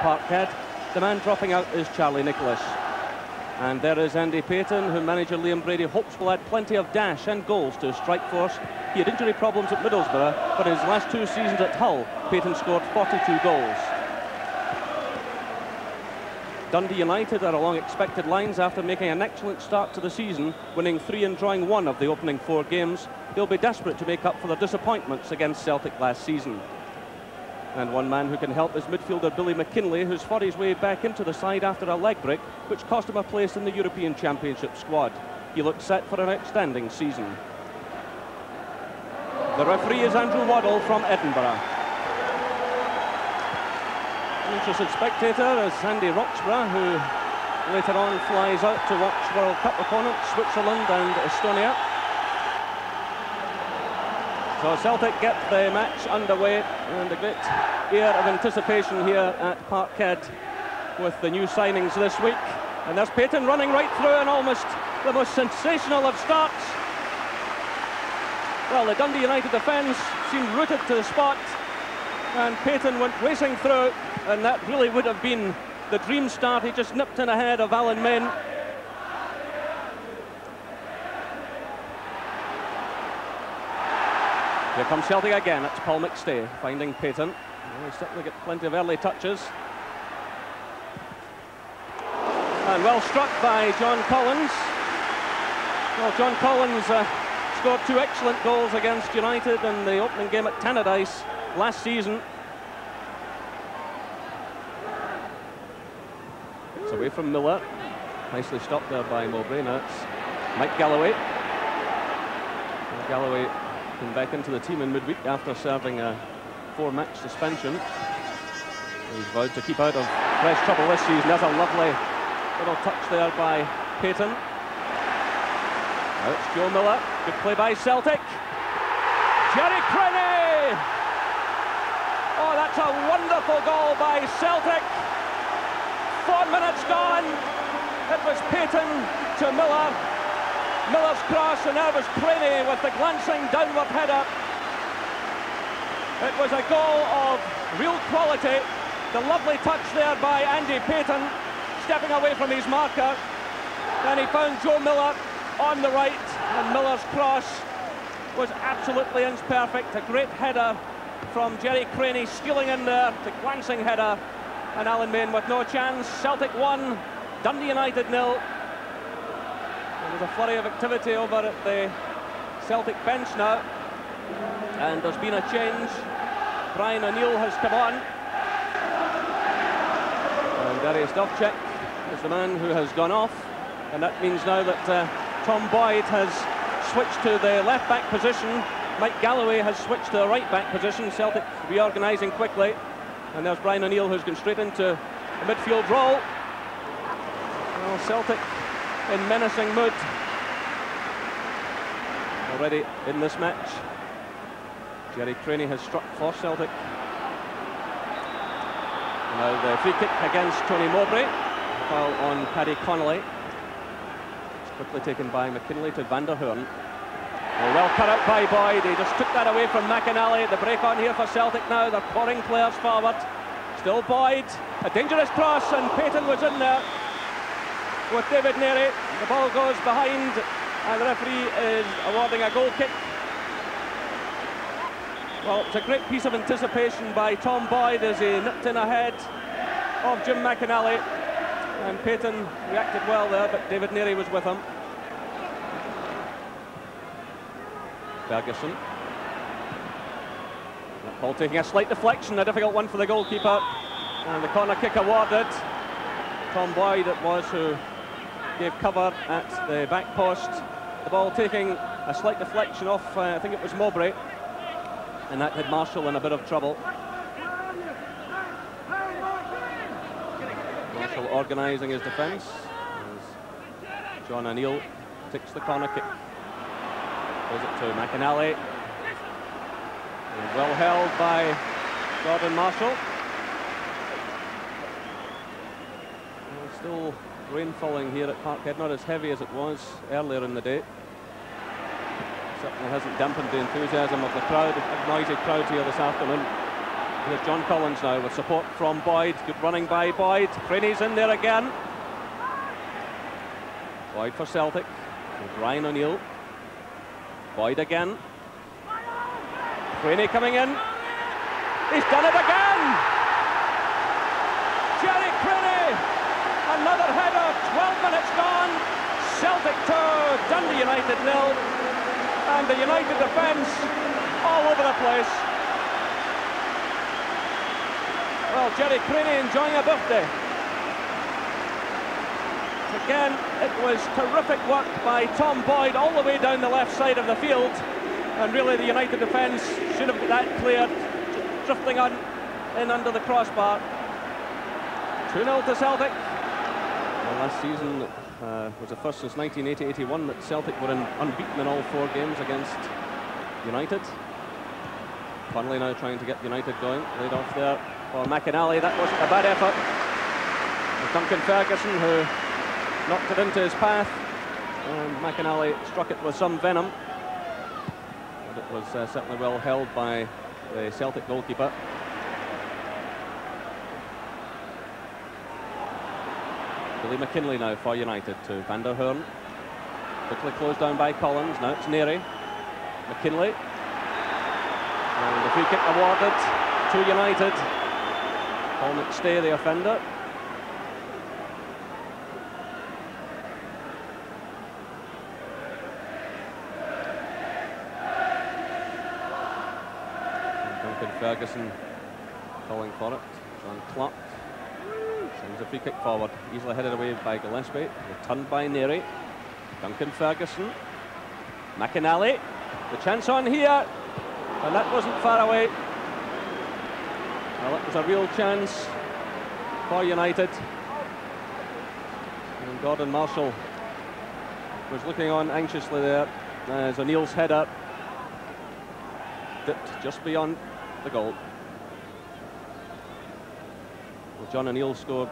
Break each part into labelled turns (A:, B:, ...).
A: Parkhead. The man dropping out is Charlie Nicholas. And there is Andy Payton, who manager Liam Brady hopes will add plenty of dash and goals to his strike force. He had injury problems at Middlesbrough, but in his last 2 seasons at Hull, Payton scored 42 goals. Dundee United are along expected lines after making an excellent start to the season, winning 3 and drawing 1 of the opening 4 games. They'll be desperate to make up for their disappointments against Celtic last season. And one man who can help is midfielder Billy McKinlay, who's fought his way back into the side after a leg break, which cost him a place in the European Championship squad. He looks set for an outstanding season. The referee is Andrew Waddle from Edinburgh. Interested spectator is Sandy Roxburgh, who later on flies out to watch World Cup opponents Switzerland and Estonia. So Celtic get the match underway, and a great air of anticipation here at Parkhead with the new signings this week. And there's Payton running right through, and almost the most sensational of starts. Well, the Dundee United defence seemed rooted to the spot, and Payton went racing through, and that really would have been the dream start. He just nipped in ahead of Alan Main. Here comes Celtic again. It's Paul McStay finding Payton. Well, he certainly get plenty of early touches. And well struck by John Collins. Well, John Collins scored 2 excellent goals against United in the opening game at Tannadice last season. It's away from Miller. Nicely stopped there by Mowbray. Now it's Mike Galloway. Galloway came back into the team in midweek after serving a 4-match suspension. He's vowed to keep out of fresh trouble this season. That's a lovely little touch there by Payton. Now it's Joe Miller. Good play by Celtic. Jerry Crenny! Oh, that's a wonderful goal by Celtic. 4 minutes gone. It was Payton to Miller. Miller's cross, and there was Crenny with the glancing downward header. It was a goal of real quality. The lovely touch there by Andy Payton, stepping away from his marker. Then he found Joe Miller on the right, and Miller's cross was absolutely inch perfect. A great header from Jerry Crenny, stealing in there, the glancing header, and Alan Main with no chance. Celtic 1, Dundee United 0. There's a flurry of activity over at the Celtic bench now, and there's been a change. Brian O'Neill has come on, and Darius Dovcek is the man who has gone off, and that means now that Tom Boyd has switched to the left-back position. Mike Galloway has switched to the right-back position. Celtic reorganising quickly, and there's Brian O'Neill, who's gone straight into a midfield role. Well, Celtic in menacing mood already in this match. Jerry Crenny has struck for Celtic. Now the free kick against Tony Mowbray. Foul on Paddy Connolly. It's quickly taken by McKinlay to Van der Hoorn. Well cut out by Boyd. He just took that away from McInally. The break on here for Celtic now. They're pouring players forward. Still Boyd. A dangerous cross, and Payton was in there with David Neary. The ball goes behind, and the referee is awarding a goal kick. Well, it's a great piece of anticipation by Tom Boyd as he nipped in ahead of Jim McInally, and Payton reacted well there, but David Neary was with him. Ferguson. That ball taking a slight deflection, a difficult one for the goalkeeper, and the corner kick awarded. Tom Boyd it was who gave cover at the back post. The ball taking a slight deflection off, I think it was Mowbray, and that had Marshall in a bit of trouble. Marshall organising his defence as John O'Neill takes the corner kick. Goes it to McInally. And well held by Gordon Marshall. And still rain falling here at Parkhead, not as heavy as it was earlier in the day. Certainly hasn't dampened the enthusiasm of the crowd, a noisy crowd here this afternoon. Here's John Collins now with support from Boyd. Good running by Boyd. Craney's in there again. Boyd for Celtic. With Ryan O'Neill. Boyd again. Craney coming in. He's done it again! Jerry Craney! Another header, 12 minutes gone. Celtic 2, Dundee United 0. And the United defence all over the place. Well, Jerry Craney enjoying a birthday. Again, it was terrific work by Tom Boyd all the way down the left side of the field. And really the United defence should have got that cleared. Drifting on in under the crossbar. 2-0 to Celtic. Well, last season was the first since 1980-81 that Celtic were unbeaten in all 4 games against United. Connolly now trying to get United going. Laid off there for McInally. That wasn't a bad effort. It was Duncan Ferguson who knocked it into his path. And McInally struck it with some venom. But it was certainly well held by the Celtic goalkeeper. Billy McKinlay now for United to Van der Hoorn. Quickly closed down by Collins. Now it's Neary. McKinlay. And the free kick awarded to United. Paul McStay, the offender. Ferguson calling for it. John Clark sends a free kick forward. Easily headed away by Gillespie. Returned by Neary. Duncan Ferguson. McInally. The chance on here. And that wasn't far away. Well, it was a real chance for United. And Gordon Marshall was looking on anxiously there as O'Neill's header dipped just beyond the goal. Well, John O'Neill scored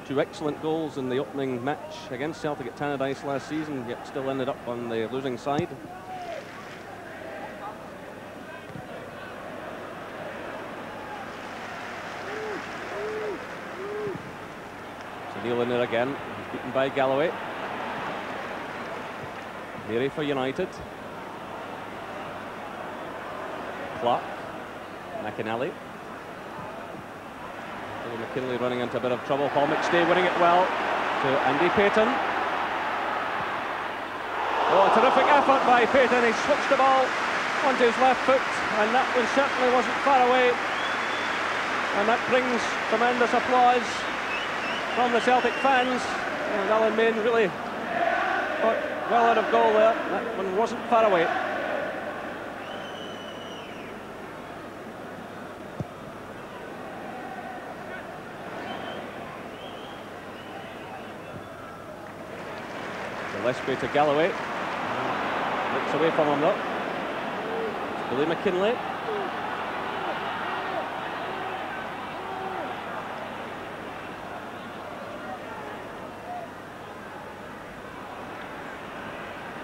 A: 2 excellent goals in the opening match against Celtic at Tannadice last season, yet still ended up on the losing side. So O'Neill in there again. He's beaten by Galloway. Neary for United. Clark. McInally. Billy McKinlay running into a bit of trouble. Paul McStay winning it well to Andy Payton. Oh, a terrific effort by Payton. He switched the ball onto his left foot, and that one certainly wasn't far away. And that brings tremendous applause from the Celtic fans. And Alan Main really got well out of goal there. That one wasn't far away. Gillespie to Galloway. Looks away from him though. Billy McKinlay.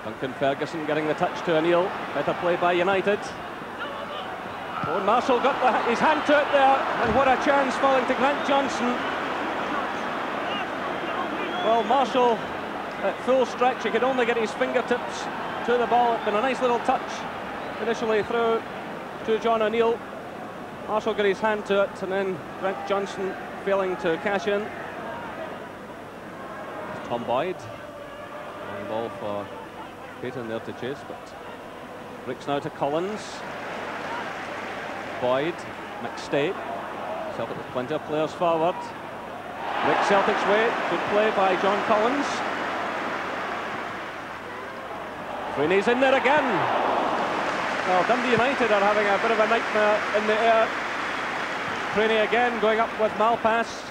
A: Duncan Ferguson getting the touch to O'Neill. Better play by United. Oh, Marshall got his hand to it there, and what a chance falling to Grant Johnson. Well, Marshall at full stretch, he could only get his fingertips to the ball. It's been a nice little touch initially through to John O'Neill. Marshall got his hand to it, and then Grant Johnson failing to cash in. It's Tom Boyd. Long ball for Payton there to chase, but breaks now to Collins. Boyd, McStay. Celtic with plenty of players forward. Rick Celtic's way. Good play by John Collins. Craney's in there again. Well, Dundee United are having a bit of a nightmare in the air. Craney again going up with Malpass,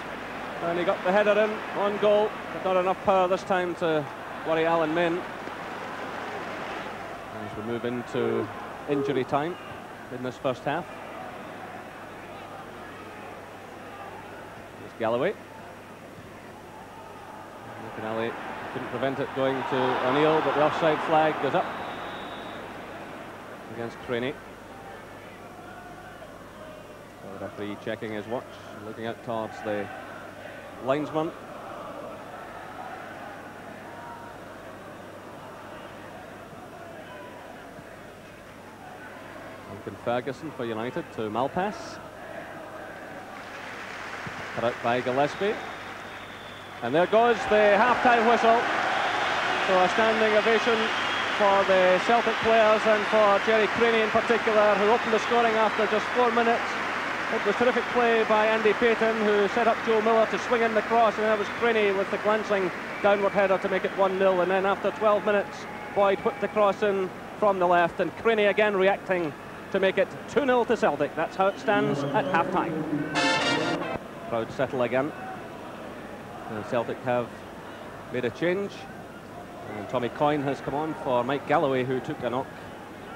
A: and he got the header in on goal, but not enough power this time to worry Alan Main. As we move into injury time in this first half. There's Galloway. McInally couldn't prevent it going to O'Neill, but the offside flag goes up against Craney. So Referee checking his watch, looking out towards the linesman. Duncan Ferguson for United to Malpass. Cut out by Gillespie. And there goes the half-time whistle. So a standing ovation for the Celtic players and for Gerry Creaney in particular, who opened the scoring after just 4 minutes. It was terrific play by Andy Payton, who set up Joe Miller to swing in the cross, and that was Creaney with the glancing downward header to make it 1-0. And then after 12 minutes, Boyd put the cross in from the left, and Creaney again reacting to make it 2-0 to Celtic. That's how it stands at half-time. Crowd settle again. And Celtic have made a change. And Tommy Coyne has come on for Mike Galloway, who took a knock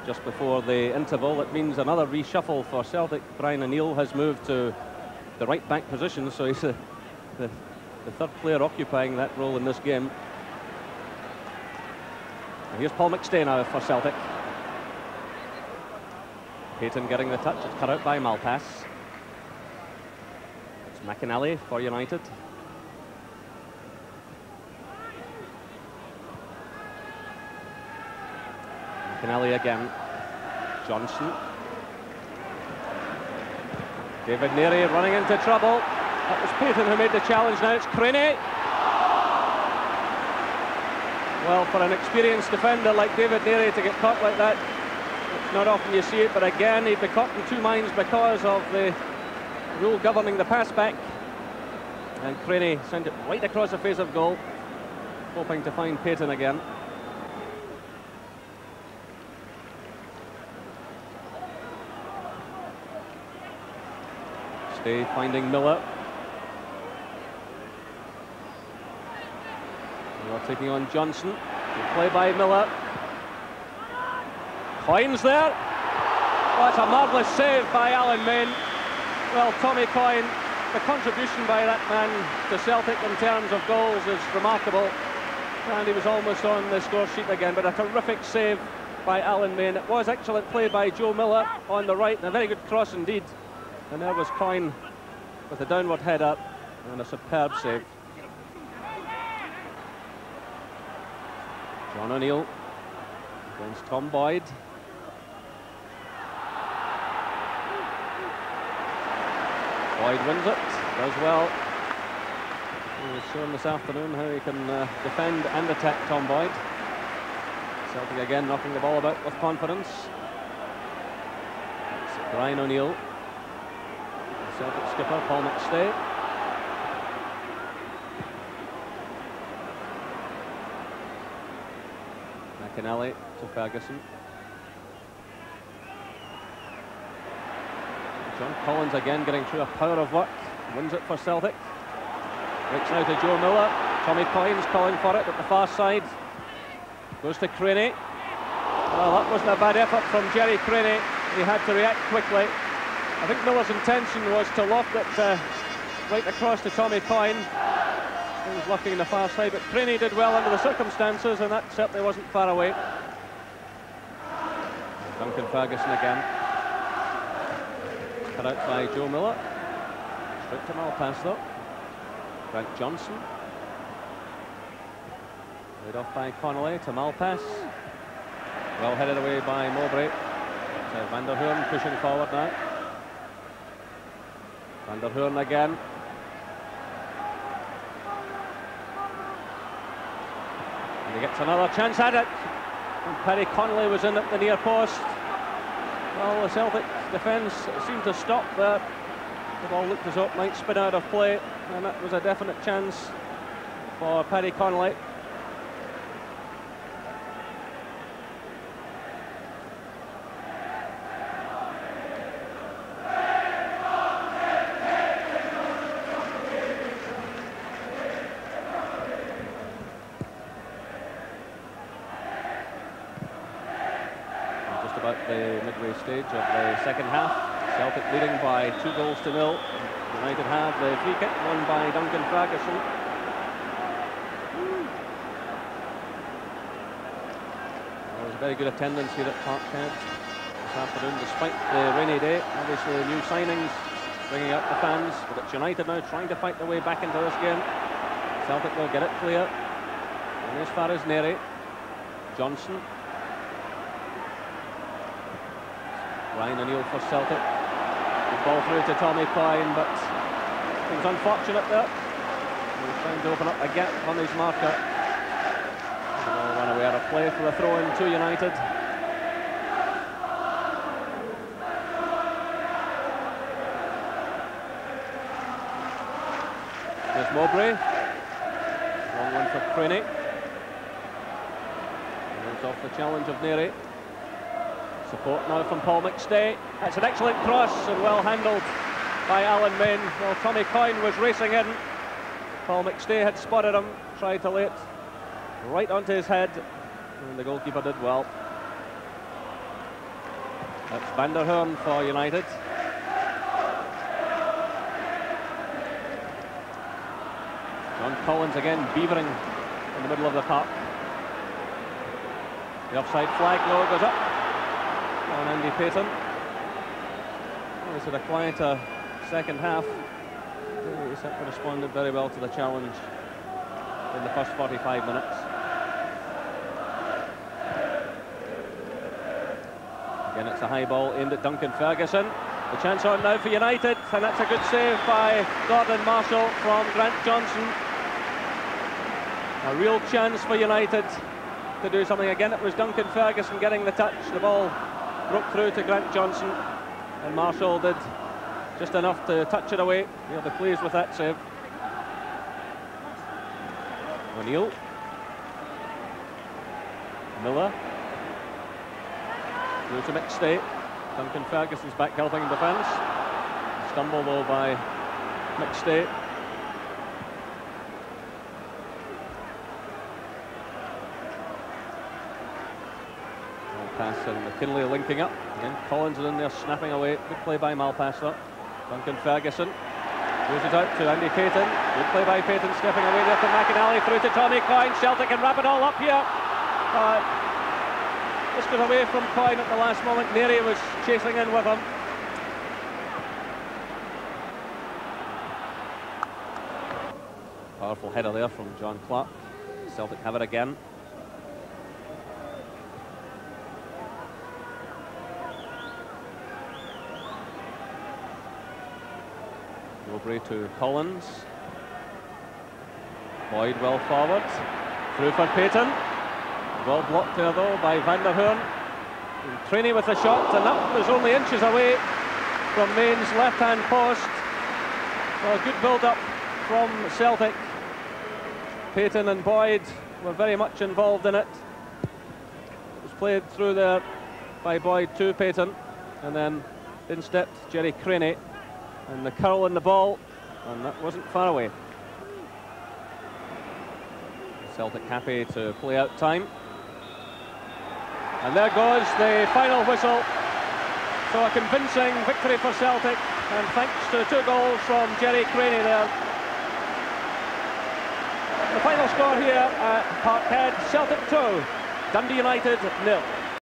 A: just before the interval. It means another reshuffle for Celtic. Brian O'Neill has moved to the right-back position, so he's the third player occupying that role in this game. And here's Paul McStay now for Celtic. Payton getting the touch. It's cut out by Malpass. It's McInally for United. McInally again. Johnson. David Neary running into trouble. That was Payton who made the challenge. Now it's Creaney. Well, for an experienced defender like David Neary to get caught like that, it's not often you see it, but again he'd be caught in two minds because of the rule governing the pass back. And Creaney sent it right across the face of goal, hoping to find Payton again. Stay finding Miller. We're taking on Johnson. Good play by Miller. Coyne's there. Oh, that's a marvellous save by Alan Main. Well, Tommy Coyne, the contribution by that man to Celtic in terms of goals is remarkable. And he was almost on the score sheet again, but a terrific save by Alan Main. It was excellent play by Joe Miller on the right, and a very good cross indeed. And there was Coyne with a downward header and a superb save. John O'Neill against Tom Boyd. Boyd wins it, does well. He was shown this afternoon how he can defend and attack Tom Boyd. Celtic again knocking the ball about with confidence. It's Brian O'Neill. Celtic skipper Paul McStay. McInally to Ferguson. John Collins again getting through a power of work. Wins it for Celtic. Breaks now to Joe Miller. Tommy Coyne's calling for it at the far side. Goes to Creaney. Well, that wasn't a bad effort from Gerry Creaney. He had to react quickly. I think Miller's intention was to loft it right across to Tommy Coyne. He was looking in the far side, but Creaney did well under the circumstances, and that certainly wasn't far away. Duncan Ferguson again. Cut out by Joe Miller. Straight to Malpass though. Grant Johnson. Laid off by Connolly to Malpass. Well headed away by Mowbray. So Van der Hoorn pushing forward now. Van der Hoorn again. And he gets another chance at it. And Paddy Connolly was in at the near post. Well, the Celtic defence seemed to stop there. The ball looked as though it might spin out of play, and that was a definite chance for Paddy Connolly. The midway stage of the second half. Celtic leading by 2-0. United have the free kick won by Duncan Ferguson. There was a very good attendance here at Parkhead this afternoon, despite the rainy day. Obviously, new signings bringing out the fans, but it's United now trying to fight their way back into this game. Celtic will get it clear. And as far as Neri. Johnson. Ryan O'Neill for Celtic. The ball through to Tommy Coyne, but it was unfortunate there. He was trying to open up a gap on his marker. The ball ran away out of play for a throw-in to United. There's Mowbray. Long one for Craney. Moves off the challenge of Neri. Support now from Paul McStay. That's an excellent cross and well handled by Alan Main. Well, Tommy Coyne was racing in. Paul McStay had spotted him, tried to lay it right onto his head, and the goalkeeper did well. That's Van der Hoorn for United. John Collins again beavering in the middle of the park. The offside flag now goes up on Andy Payton. He's had a quieter second half. He's responded very well to the challenge in the first 45 minutes. Again, it's a high ball aimed at Duncan Ferguson. The chance on now for United, and that's a good save by Gordon Marshall from Grant Johnson. A real chance for United to do something. Again, it was Duncan Ferguson getting the touch. The ball broke through to Grant Johnson, and Marshall did just enough to touch it away. He'll be pleased with that save. O'Neill. Miller. Through to McStay. Duncan Ferguson's back helping in defence. Stumble though by McStay. Pass and McKinley linking up. Again, Collins is in there snapping away. Good play by Malpassler. Duncan Ferguson moves it out to Andy Payton. Good play by Payton, stepping away there from McInally through to Tommy Coyne. Celtic can wrap it all up here. Just got away from Coyne at the last moment. Neri was chasing in with him. Powerful header there from John Clark. Celtic have it again. Mowbray to Collins. Boyd well forward. Through for Payton. Well blocked there though by Van der Hoorn. Craney with the shot, and that was only inches away from Main's left-hand post. Well, good build-up from Celtic. Payton and Boyd were very much involved in it. It was played through there by Boyd to Payton, and then in stepped Jerry Craney. And the curl in the ball, and that wasn't far away. Celtic happy to play out time. And there goes the final whistle. So a convincing victory for Celtic, and thanks to 2 goals from Jerry Craney there. The final score here at Parkhead, Celtic 2, Dundee United 0.